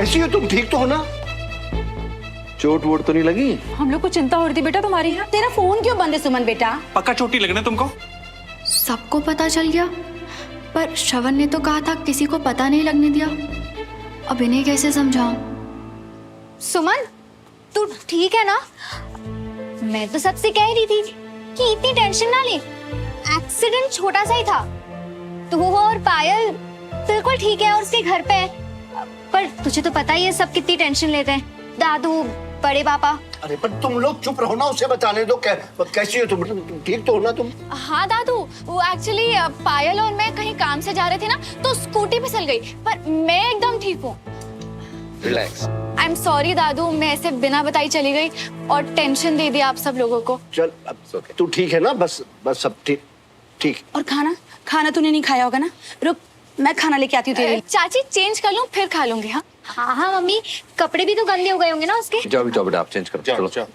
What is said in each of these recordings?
ऐसी हो तुम? ठीक तो हो ना? चोट वोट तो नहीं लगी? हम लोग को चिंता हो रही थी बेटा तुम्हारी। तेरा फोन क्यों बंद है सुमन बेटा? पक्का चोटी लगना तुमको? सबको पता चल गया, पर श्रवण ने तो कहा था किसी को पता नहीं लगने दिया। अब इन्हें कैसे समझाऊं? सुमन, तू ठीक है ना? मैं तो सबसे कह रही थी कि इतनी टेंशन ना ले, एक्सीडेंट छोटा सा ही था। तू और पायल बिल्कुल ठीक है और उसके घर पे है। पर तुझे तो पता ही है सब कितनी टेंशन लेते हैं, दादू, बड़े पापा। अरे पर तुम लोग चुप रहो ना, उसे बताने दो। कैसी हो तुम? ठीक तो हो ना तुम? हाँ दादू, वो एक्चुअली पायल और मैं कहीं काम से जा रहे थे ना, तो स्कूटी फिसल गई, पर मैं एकदम ठीक हूँ। रिलैक्स। आई एम सॉरी दादू, मैं ऐसे बिना बताई चली गई और टेंशन दे दी आप सब लोगों को। चल अब तू ठीक है ना? बस सब ठीक ठीक। और खाना तूने नहीं खाया होगा ना? रुक, मैं खाना लेके आती हूँ तेरे लिए। चाची चेंज कर लूँ फिर खा लूंगी। हाँ हाँ हाँ मम्मी, कपड़े भी तो गंदे हो गए होंगे ना उसके। जाओ बेटा, आप चेंज करो। चलो।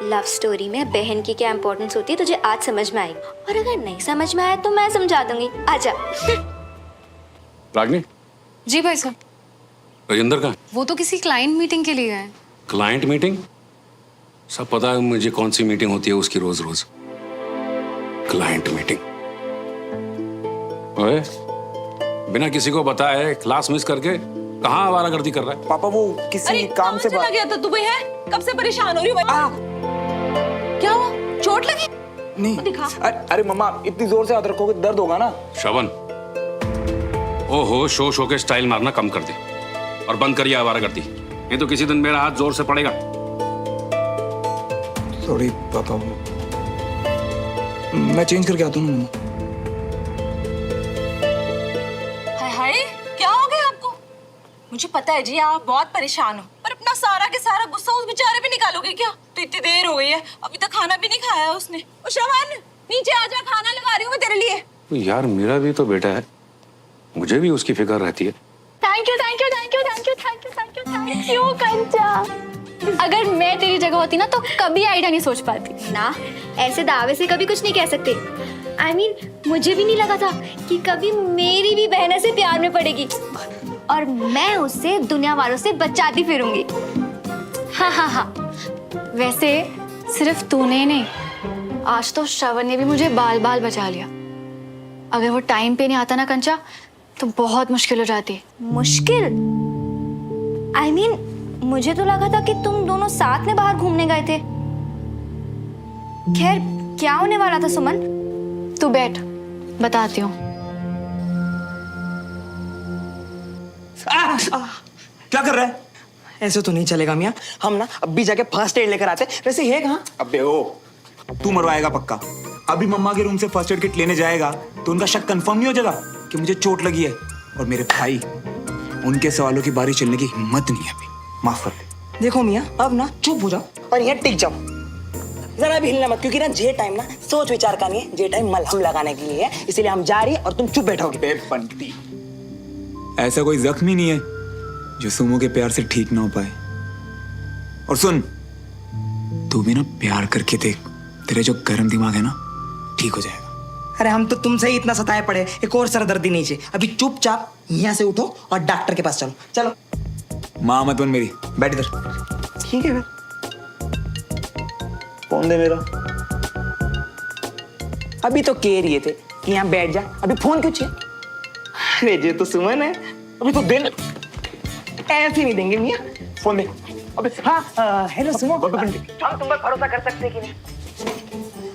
लव स्टोरी में बहन की क्या इंपॉर्टेंस होती है तुझे आज समझ में आएगी, और अगर नहीं समझ में आया तो मैं समझा दूंगी। आजा। रागनी, जी भाई साहब। राजेंद्र का वो तो किसी क्लाइंट मीटिंग के लिए गए। Client meeting? सब पता है मुझे कौन सी मीटिंग होती है उसकी रोज रोज। Client meeting? ओए, बिना किसी को बताए क्लास मिस करके कहाँ आवारागर्दी कर रहा है? पापा वो किसी काम से चला गया था दुबई है, कब से परेशान हो रही हूँ। क्या हुआ? चोट लगी? नहीं दिखा। अरे मम्मा, इतनी जोर से हाथ रखोगे दर्द होगा ना। श्रवण, ओहो, शो के स्टाइल मारना कम कर दे और बंद करिए आवारागर्दी, नहीं तो किसी दिन मेरा हाथ जोर से पड़ेगा। सॉरी पापा, मैं चेंज करके आता हूँ मम्मा। हाय, क्या हो गया आपको? मुझे पता है जी आप बहुत परेशान हो, पर अपना सारा के सारा गुस्सा उस बेचारे पे निकालोगे क्या? तो इतनी देर हो गई है, अभी तक खाना भी नहीं खाया उसने। ओ श्रवण, नीचे आजा, खाना लगा रही हूँ मैं तेरे लिए। तो यार मेरा भी तो बेटा है, मुझे भी उसकी फिक्र रहती है। थैंक यू कंचा। अगर मैं तेरी जगह होती ना तो कभी आइडिया नहीं सोच पाती ना, ऐसे दावे से कभी कुछ नहीं कह सकते। I mean, मुझे भी नहीं लगा था कि कभी मेरी भी बहन से प्यार में पड़ेगी और मैं उससे दुनिया वालों से बचाती फिरूंगी। हाँ। वैसे सिर्फ तूने नहीं, आज तो श्रवण ने भी मुझे बाल बाल बचा लिया। अगर वो टाइम पे नहीं आता ना कंचा, तो बहुत मुश्किल हो जाती। मुश्किल? I mean, मुझे तो लगा था कि तुम दोनों साथ में बाहर घूमने गए थे। खैर, क्या होने वाला था सुमन? तू बैठ, बताती हूँ। क्या कर रहा है? ऐसे तो नहीं चलेगा मियाँ, हम ना अभी जाके फर्स्ट एड लेकर आते। वैसे ये कहाँ? अबे ओ, तू मरवाएगा पक्का। अभी मम्मा के रूम से फर्स्ट एड किट लेने जाएगा तो उनका शक कंफर्म नहीं हो जाएगा कि मुझे चोट लगी है। और मेरे भाई, उनके सवालों की बारी चलने की हिम्मत नहीं है अभी। माफ कर दे। देखो मियाँ, अब ना चुप हो जाओ और यहाँ टिक जाओ, जरा भी हिलना मत, क्योंकि ना जे टाइम ना सोच विचार का नहीं है, जे टाइम मलहम लगाने के लिए है। इसीलिए हम जा रही है और तुम चुप बैठोगे। पंटी, ऐसा कोई जख्म नहीं है जो सुमो के प्यार से ठीक ना हो पाए। और सुन, तू भी ना प्यार करके देख, तेरे जो गर्म दिमाग है ना ठीक हो जाएगा। अरे हम तो तुमसे ही इतना सताए पड़े, एक और सरदर्दी नहीं चाहिए। अभी चुपचाप यहाँ से उठो और डॉक्टर के पास चलो। चलो। माँ मत बन मेरी, बैठ इधर। ठीक है फिर। फोन दे मेरा। अभी तो कह रही थे कि यहाँ बैठ जा, अभी फोन क्यों चाहिए? अरे ये तो सुमन है, अभी तो दिन ऐसे नहीं देंगे मियाँ। फोन दे। अबे हाँ, हेलो सुनो, हम तुम पर भरोसा कर सकते कि नहीं?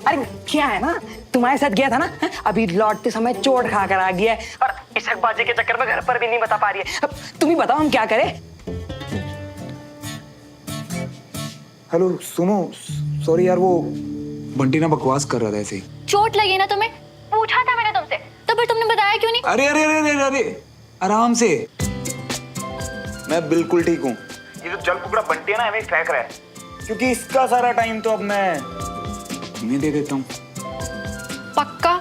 अरे क्या है ना, तुम्हारे साथ गया था ना, अभी लौटते समय चोट खा कर आ गया है और इशकबाजी के चक्कर में घर पर भी नहीं बता पा रही है। अब तुम ही बताओ हम क्या करें? हेलो सुनो, सॉरी यार, वो बंटी ना बकवास कर रहा था ऐसे ही। चोट लगी ना तुम्हें? पूछा था मैंने तुमसे, तो फिर तुमने बताया क्यों नहीं? अरे अरे अरे अरे अरे, आराम से, मैं बिल्कुल ठीक हूँ। ये जो जल कुकड़ा बंटी है ना, हमें फेंक रहा है, क्योंकि इसका सारा टाइम तो अब मैं दे देता हूँ। पक्का?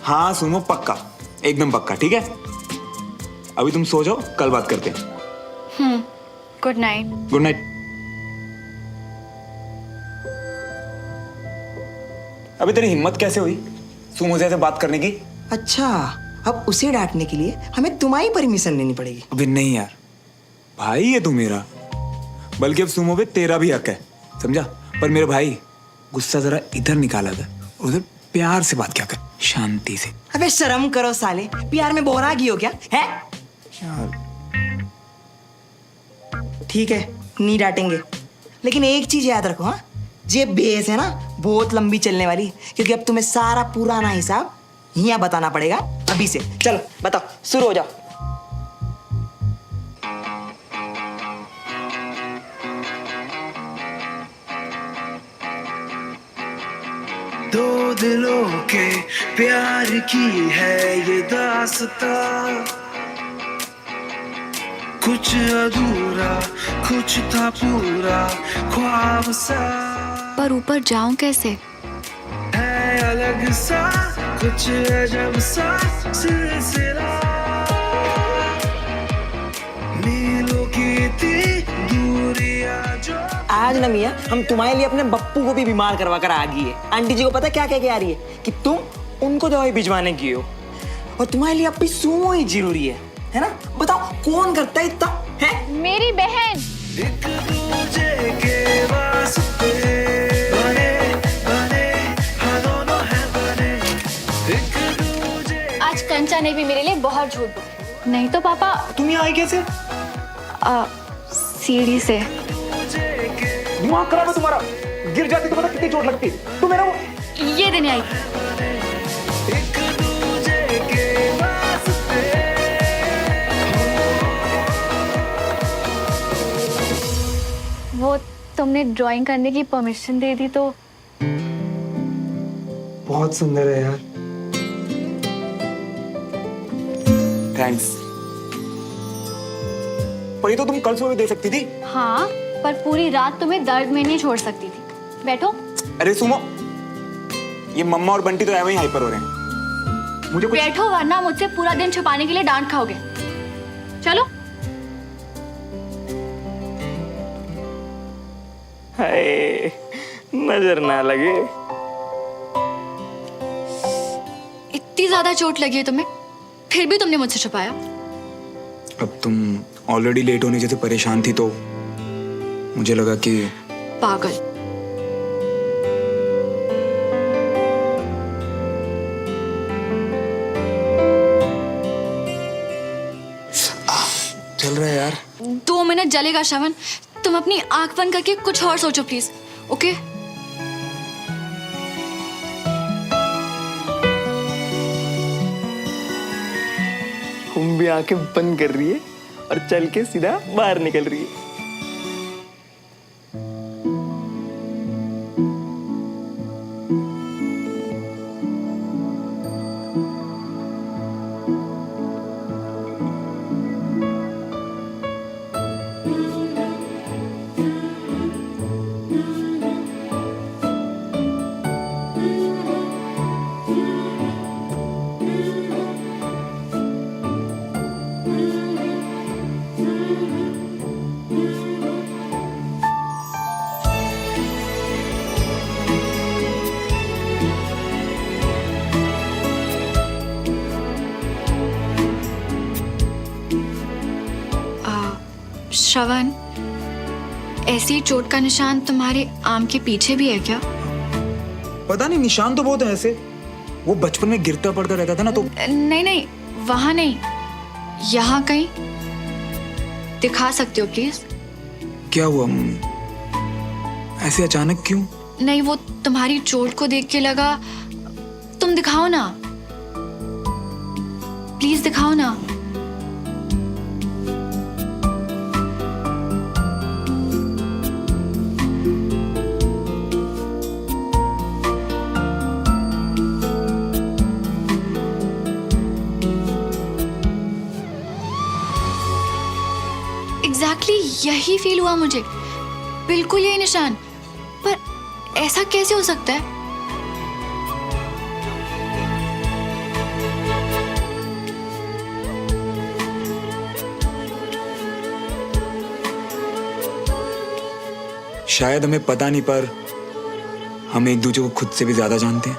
हाँ सुनो, पक्का, एकदम पक्का, ठीक है? अभी तुम सो जाओ, कल बात करते हैं। Good night. Good night. अभी तेरी हिम्मत कैसे हुई सुमो से ऐसे बात करने की? अच्छा, अब उसे डांटने के लिए हमें तुम्हारी परमिशन लेनी पड़ेगी। अबे नहीं यार, भाई है तू मेरा, बल्कि अब सुमो पे तेरा भी हक है, समझा? पर मेरे भाई गुस्सा जरा इधर निकाला था, उधर प्यार से बात क्या कर, शांति से। अबे शर्म करो साले, प्यार में बोरा गई हो क्या है? ठीक है, नहीं डांटेंगे, लेकिन एक चीज याद रखो, हाँ, ये बेस है ना बहुत लंबी चलने वाली, क्योंकि अब तुम्हें सारा पुराना हिसाब यहाँ बताना पड़ेगा अभी से। चलो बताओ, शुरू हो जाओ। दो दिलों के प्यार की है ये दास्तां, कुछ अधूरा कुछ था पूरा ख्वाब सा, पर ऊपर जाऊं कैसे? है अलग सा कुछ अजब सा सिलसिला, मीलों की थी दूरियां जो। आज ना मियाँ, हम तुम्हारे लिए अपने बप्पू को भी बीमार करवा कर आ गई है। आंटी जी को पता क्या कह के आ रही है कि तुम उनको दवाई भिजवाने की हो, और तुम्हारे लिए अब भी सुमो ही जरूरी है ना? बताओ कौन करता है इतना, है? मेरी बहन। एक दूजे के वास्ते बने बने हम दोनों हैं बने, एक दूजे। आज कंचा ने भी मेरे लिए बहुत झूठ बोला। नहीं तो पापा तुम यहाँ आई कैसे? सीढ़ी से। दिमाग खराब है तुम्हारा, गिर जाती तो पता कितनी चोट लगती। तू मेरा वो ये देने आई। एक दूजे के वास्ते। वो तुमने ड्राइंग करने की परमिशन दे दी तो। बहुत सुंदर है यार, थैंक्स। पर ये तो तुम कल सुबह दे सकती थी। हाँ, पर पूरी रात तुम्हें दर्द में नहीं छोड़ सकती थी। बैठो। अरे सुमो, ये मम्मा और बंटी तो ऐਵੇਂ ही हाइपर हो रहे हैं, मुझे कुछ। बैठो, वरना मुझसे पूरा दिन छुपाने के लिए डांट खाओगे। चलो। हाय, नजर ना लगे। इतनी ज्यादा चोट लगी है तुम्हें, फिर भी तुमने मुझसे छुपाया। अब तुम ऑलरेडी लेट होने जैसे परेशान थी तो मुझे लगा कि। पागल। चल रहा है यार। 2 मिनट जलेगा श्रवण, तुम अपनी आंख बंद करके कुछ और सोचो प्लीज, ओके? हम भी आंखें बंद कर रही है और चल के सीधा बाहर निकल रही है। श्रवण, ऐसी चोट का निशान तुम्हारे आर्म के पीछे भी है क्या? पता नहीं, निशान तो बहुत है ऐसे। वो बचपन में गिरता पड़ता रहता था ना तो। नहीं नहीं, वहां नहीं, यहाँ कहीं। दिखा सकते हो प्लीज? क्या हुआ ऐसे अचानक क्यों? नहीं, वो तुम्हारी चोट को देख के लगा। तुम दिखाओ ना, प्लीज दिखाओ ना। एग्जैक्टली यही फील हुआ मुझे, बिल्कुल यही निशान। पर ऐसा कैसे हो सकता है? शायद हमें पता नहीं, पर हम एक दूसरे को खुद से भी ज्यादा जानते हैं।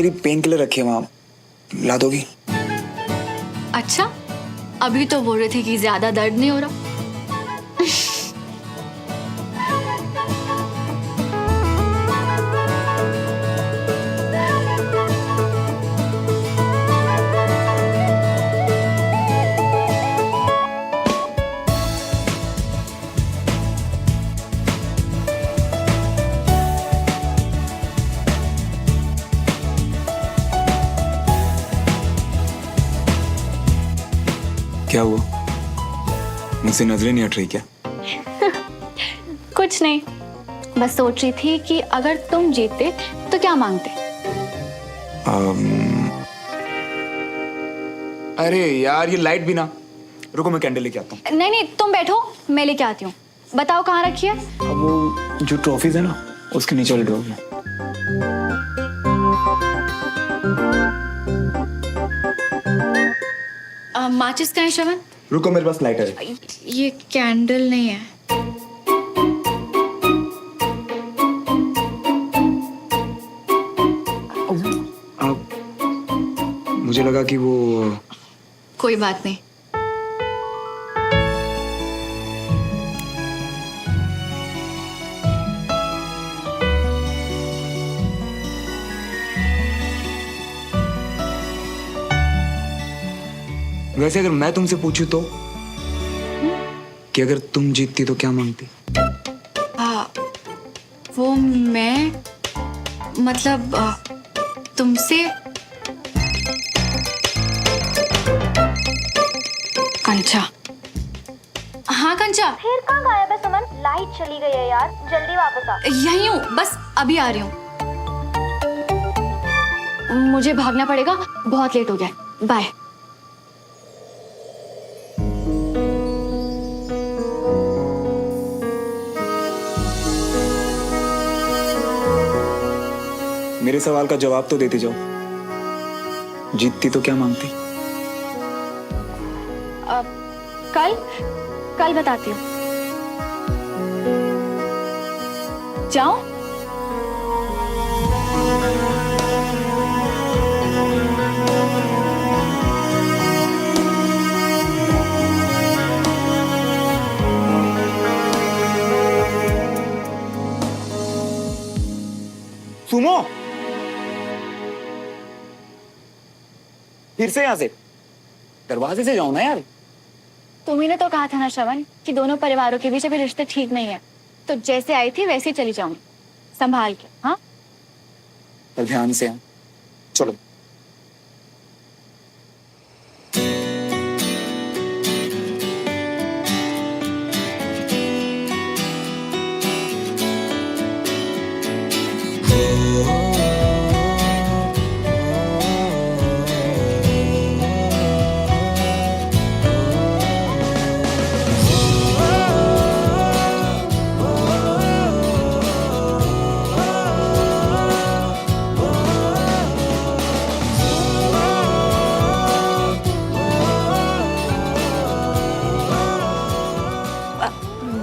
मेरी पेन किलर रखी है वहां, ला दोगी? अच्छा, अभी तो बोल रहे थे कि ज्यादा दर्द नहीं हो रहा। क्या हुआ? मुझसे नजरें नहीं हट रही क्या? कुछ नहीं, बस सोच रही थी कि अगर तुम जीतते तो क्या मांगते। अरे यार, ये लाइट भी ना। रुको, मैं कैंडल लेके आता हूँ। नहीं नहीं, तुम बैठो, मैं लेके आती हूँ। बताओ कहाँ रखी है? अब वो जो ट्रॉफीज है ना, उसके नीचे वाले ड्रॉर में। माचिस का है श्रवण? रुको, मेरे पास लाइटर है। ये कैंडल नहीं है। अब मुझे लगा कि वो कोई बात नहीं। वैसे अगर मैं तुमसे पूछूं तो कि अगर तुम जीतती तो क्या मांगती? वो मैं मतलब तुमसे कंचा। हाँ कंचा। फिर कहाँ गायब है सुमन? लाइट चली गई है यार, जल्दी वापस आ। यहीं हूँ, बस अभी आ रही हूँ। मुझे भागना पड़ेगा, बहुत लेट हो गया। बाय। मेरे सवाल का जवाब तो देती जाओ। जीतती तो क्या मांगती? कल बताती हूँ। जाओ। सुमो, फिर से यहां से दरवाजे से जाओ ना यार। तुम्ही ने तो कहा था ना श्रवण कि दोनों परिवारों के बीच अभी रिश्ते ठीक नहीं है, तो जैसे आई थी वैसे ही चली जाऊंगी, संभाल के। हाँ, पर ध्यान से। चलो।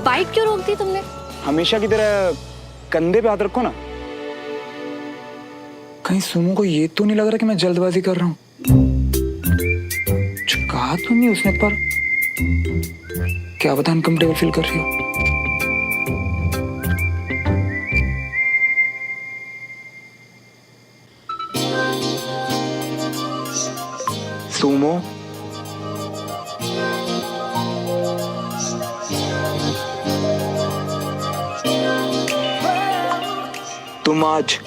बाइक क्यों रोक दी तुमने? हमेशा की तरह कंधे पे हाथ रखो ना। कहीं सुमो को ये तो नहीं लग रहा कि मैं जल्दबाजी कर रहा हूं? कुछ कहा तो नहीं उसने, पर क्या पता अनकंफर्टेबल फील कर रही हो। सुमो, तुम आज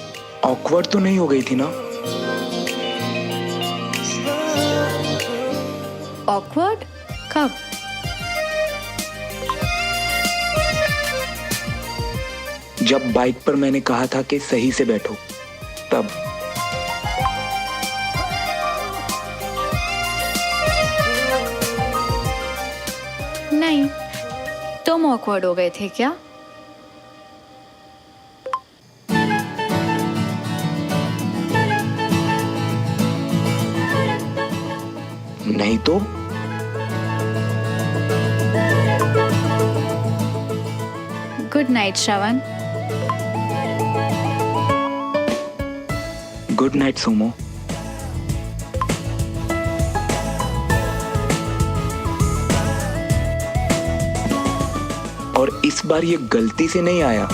ऑकवर्ड तो नहीं हो गई थी ना? ऑकवर्ड कब? जब बाइक पर मैंने कहा था कि सही से बैठो, तब। नहीं, तुम ऑकवर्ड हो गए थे क्या? नहीं तो? गुड नाइट श्रवण। गुड गुड नाइट सोमो। और इस बार ये गलती से नहीं आया।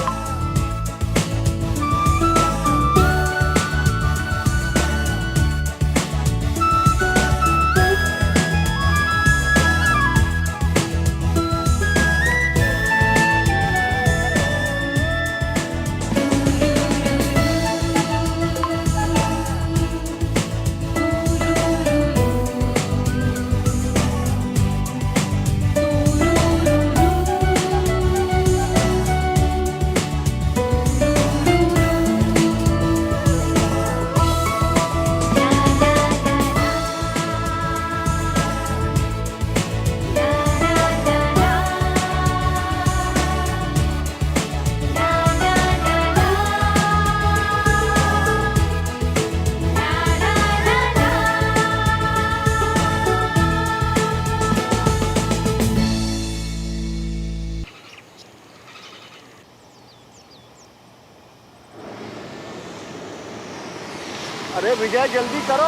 अरे विजय जल्दी करो।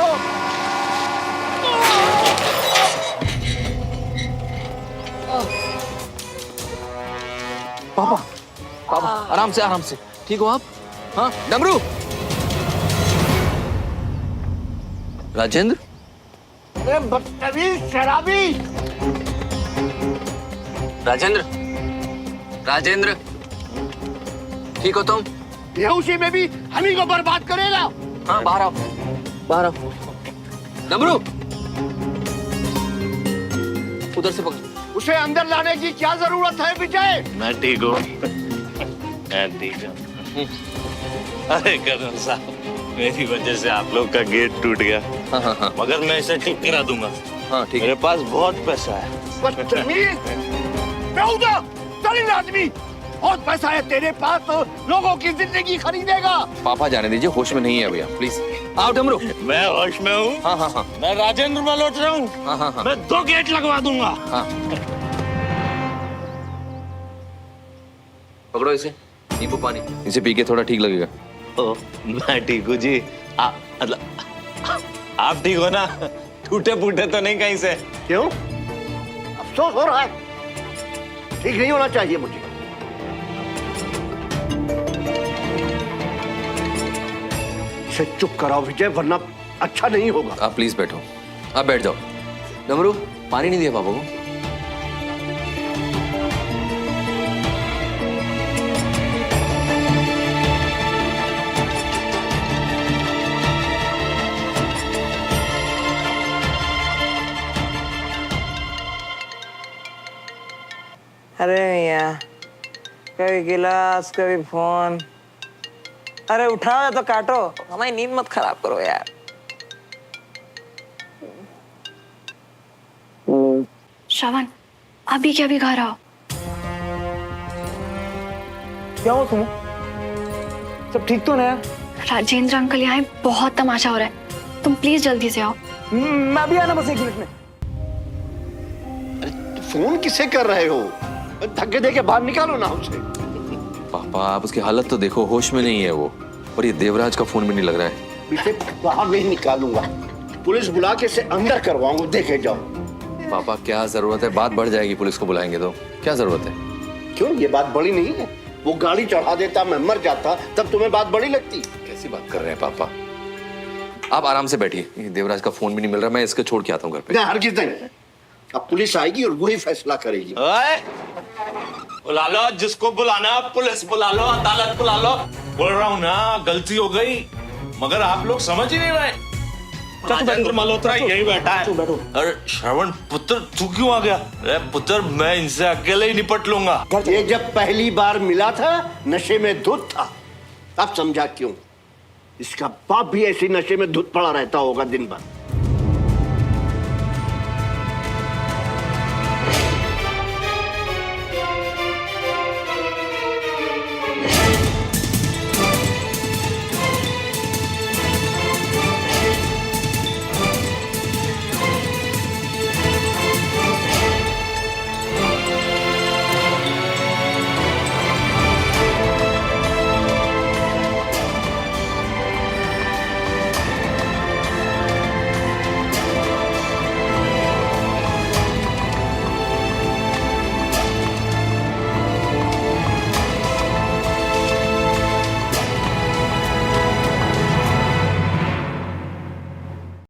पापा पापा आराम से ठीक हो आप? हाँ डमरू। राजेंद्र। अरे बदतमीज शराबी। राजेंद्र राजेंद्र ठीक हो तुम? ये उसी में भी हम ही को बर्बाद करेगा। हाँ बाहर आओ बाहर आओ। डमरू उधर से पकड़। उसे अंदर लाने की क्या जरूरत है विजय? मैं ठीक हूँ, मैं ठीक हूँ। अरे कर्नल साहब, मेरी वजह से आप लोग का गेट टूट गया। हाँ। मगर मैं इसे ठीक करा दूंगा। हाँ ठीक है। मेरे पास बहुत पैसा है। बदतमीज, बेहुदा, दलिल आदमी। बहुत पैसा है तेरे पास, तो लोगों की जिंदगी खरीदेगा। पापा जाने दीजिए, होश में नहीं है भैया प्लीज। आओ डमरू। मैं होश में हूँ। हाँ। मैं राजेंद्र मल्होत्रा रहा हूँ। हाँ। मैं 2 गेट लगवा दूंगा। हाँ पकड़ो इसे, नींबू पानी इसे पी के थोड़ा ठीक लगेगा। ओ, मैं ठीक हूँ जी। मतलब आप ठीक हो ना? टूटे फूटे तो नहीं कहीं से? क्यों? अफसोस हो रहा है? ठीक नहीं होना चाहिए मुझे। इसे चुप कराओ विजय, वरना अच्छा नहीं होगा। आप प्लीज बैठो, आप बैठ जाओ। डमरू पानी नहीं दिया पापा को? अरे यार, कभी गिलास कभी फोन। अरे उठाओ तो काटो, हमारी नींद मत खराब करो यार। श्रवण अभी क्या बिखा रहा हो? क्या हो तुम? सब ठीक तो ना यार? राजेंद्र अंकल यहाँ बहुत तमाशा हो रहा है, तुम प्लीज जल्दी से आओ। मैं अभी आना, बस 1 मिनट में। अरे फोन किसे कर रहे हो? धक्के दे के बाहर निकालो ना उसे। पापा आप उसकी हालत तो देखो, होश में नहीं है वो। और ये देवराज का फोन भी नहीं लग रहा है। इसे बाहर नहीं निकालूंगा, पुलिस बुला के इसे अंदर करवाऊंगा, देखे जाओ। पापा क्या जरूरत है, बात बढ़ जाएगी, पुलिस को बुलाएंगे तो क्या जरूरत है? क्यों, ये बात बड़ी नहीं है? वो गाड़ी चढ़ा देता, मैं मर जाता, तब तुम्हें बात बड़ी लगती? कैसी बात कर रहे हैं पापा? आप आराम से बैठिए, देवराज का फोन भी नहीं मिल रहा, मैं इसको छोड़ के आता हूँ घर पे। हरगिज़ नहीं, अब पुलिस आएगी और वही फैसला करेगी। बुला लो जिसको बुलाना, पुलिस बुला लो, अदालत बुला लो। बोल रहा हूँ ना, गलती हो गई, मगर आप लोग समझ ही नहीं रहे। राजेंद्र मल्होत्रा यही बैठा है। अरे श्रवण पुत्र तू क्यों आ गया? अरे पुत्र मैं इनसे अकेले ही निपट लूंगा। ये जब पहली बार मिला था नशे में धुत था, अब समझा क्यों। इसका बाप भी ऐसी नशे में धुत पड़ा रहता होगा दिन भर।